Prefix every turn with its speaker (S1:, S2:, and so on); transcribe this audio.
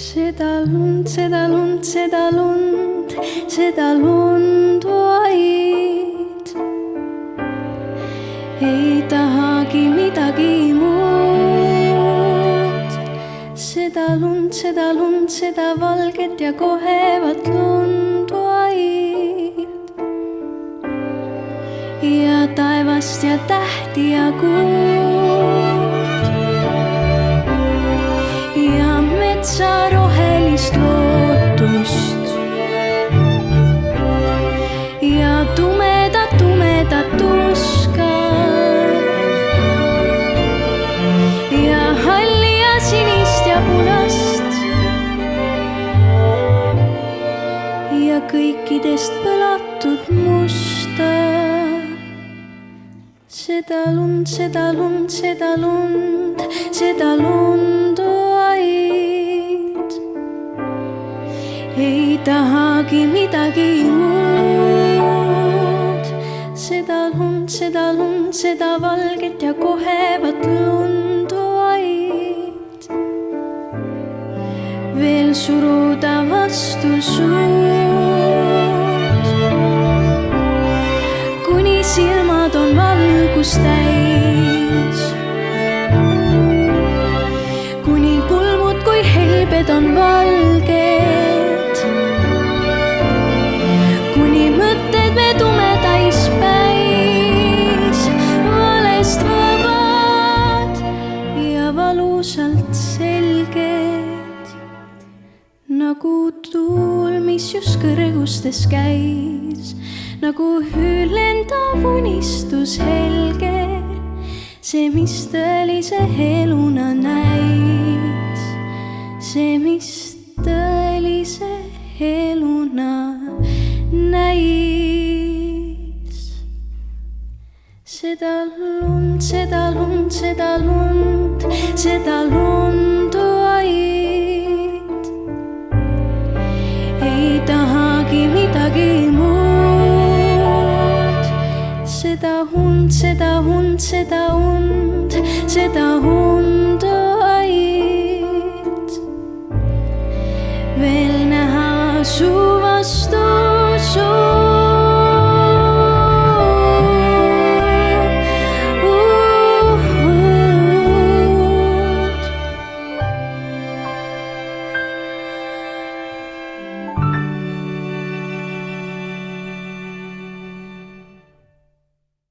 S1: Seda lund, seda lund, seda lund, seda lund vaid. Ei tahagi midagi muud. Seda lund, seda lund, seda valget ja kohevat lund vaid. Ja taevast ja tähti ja kuud. Ja metsa rohelist lootust. Ja tumedat tuska. Ja halli ja sinist ja punast. Ja kõikidest põlatud musta. Seda lund, seda lund, seda lund, seda lund vaid. Ei tahagi midagi muud. Seda lund, seda lund, seda valget ja kohevat lund vaid. Veel suruda vastu suud, kuni silmad on valgust täis. Kuni kulmud kui helbed on valged. Kuni mõtted me tumedais päis. Valest vabad ja valusalt selged. Nagu tuul, mis just kõrgustes käis. Nagu hüülendav unistus helge. See, mis tõelise eluna näis. See, mis tõelise eluna näis. Seda lund, seda lund, seda lund, seda lund vaid. Ei tahagi midagi muud. Seda und, seda und, seda und, seda und vaid. Veel näha su vastu